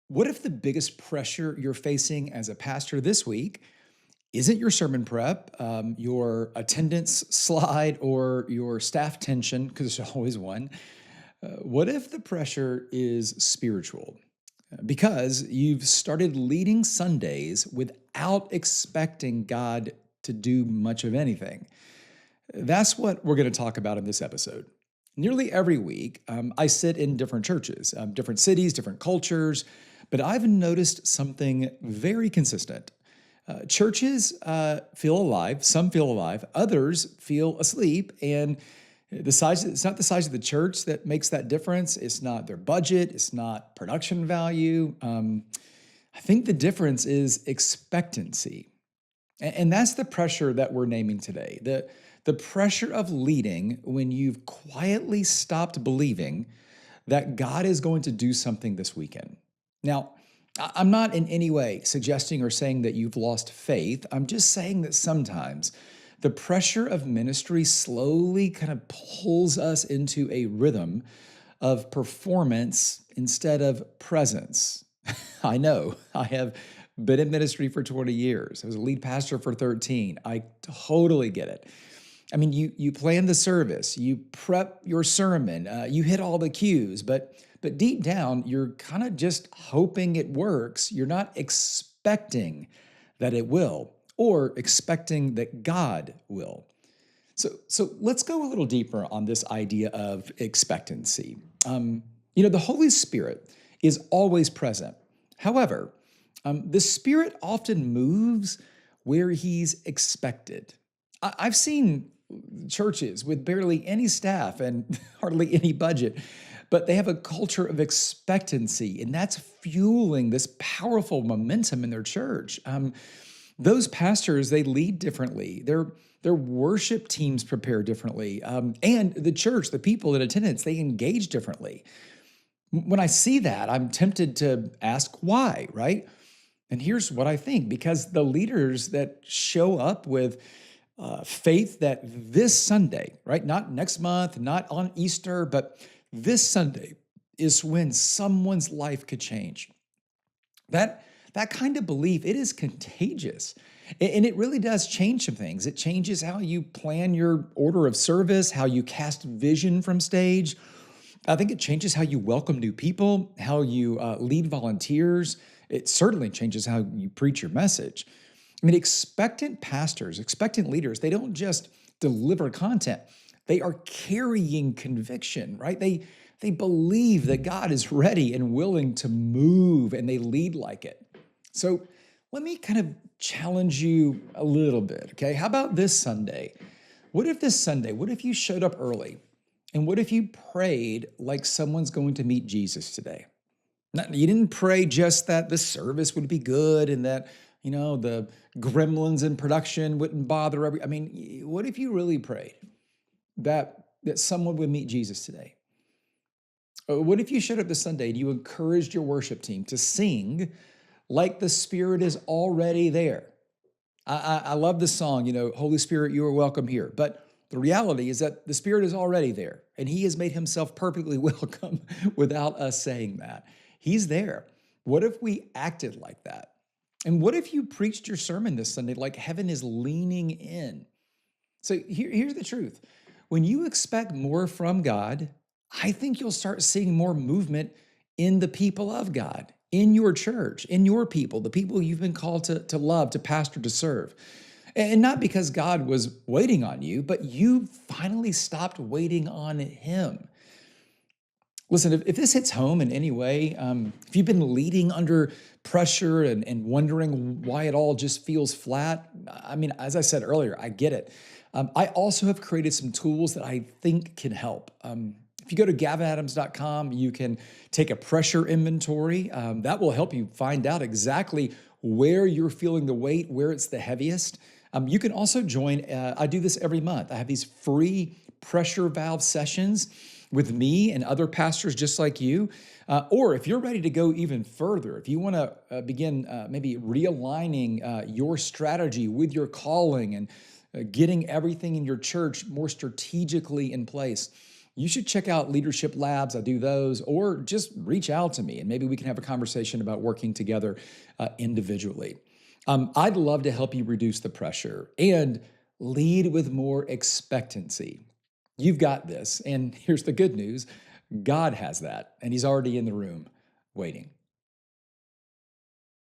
What if the biggest pressure you're facing as a pastor this week isn't your sermon prep, your attendance slide, or your staff tension, because there's always one? What if the pressure is spiritual? Because you've started leading Sundays without expecting God to do much of anything. That's what we're going to talk about in this episode. Nearly every week, I sit in different churches, different cities, different cultures, but I've noticed something very consistent. Churches feel alive, some feel alive, others feel asleep, and it's not the size of the church that makes that difference. It's not their budget, it's not production value. I think the difference is expectancy. And that's the pressure that we're naming today. The pressure of leading when you've quietly stopped believing that God is going to do something this weekend. Now, I'm not in any way suggesting or saying that you've lost faith. I'm just saying that sometimes the pressure of ministry slowly kind of pulls us into a rhythm of performance instead of presence. I know I have been in ministry for 20 years. I was a lead pastor for 13. I totally get it. I mean, you plan the service, you prep your sermon, you hit all the cues, but deep down, you're kind of just hoping it works. You're not expecting that it will, or expecting that God will. So let's go a little deeper on this idea of expectancy. The Holy Spirit is always present. However, the Spirit often moves where He's expected. I've seen churches with barely any staff and hardly any budget, but they have a culture of expectancy, and that's fueling this powerful momentum in their church. Those pastors, they lead differently. Their worship teams prepare differently, and the church, the people in attendance, they engage differently. When I see that, I'm tempted to ask why, right? And here's what I think: because the leaders that show up with faith that this Sunday, right, not next month, not on Easter, but this Sunday is when someone's life could change. That kind of belief, it is contagious. And it really does change some things. It changes how you plan your order of service, how you cast vision from stage. I think it changes how you welcome new people, how you lead volunteers. It certainly changes how you preach your message. I mean, expectant pastors, expectant leaders, they don't just deliver content, they are carrying conviction, right? They believe that God is ready and willing to move, and they lead like it. So let me kind of challenge you a little bit, okay? How about this Sunday? What if you showed up early? And what if you prayed like someone's going to meet Jesus today? You didn't pray just that the service would be good and that, the gremlins in production wouldn't bother what if you really prayed that someone would meet Jesus today? What if you showed up this Sunday and you encouraged your worship team to sing like the Spirit is already there? I love the song, Holy Spirit, you are welcome here. But the reality is that the Spirit is already there, and He has made Himself perfectly welcome without us saying that. He's there. What if we acted like that? And what if you preached your sermon this Sunday like heaven is leaning in? So here's the truth. When you expect more from God, I think you'll start seeing more movement in the people of God, in your church, in your people, the people you've been called to love, to pastor, to serve. And not because God was waiting on you, but you finally stopped waiting on Him. Listen, if this hits home in any way, if you've been leading under pressure and wondering why it all just feels flat, as I said earlier, I get it. I also have created some tools that I think can help. If you go to gavinadams.com, you can take a pressure inventory. That will help you find out exactly where you're feeling the weight, where it's the heaviest. You can also join, I do this every month. I have these free pressure valve sessions with me and other pastors just like you. Or if you're ready to go even further, if you want to begin maybe realigning your strategy with your calling and getting everything in your church more strategically in place, you should check out leadership labs. I do those, or just reach out to me and maybe we can have a conversation about working together individually. I'd love to help you reduce the pressure and lead with more expectancy. You've got this. And here's the good news: God has that, and He's already in the room waiting.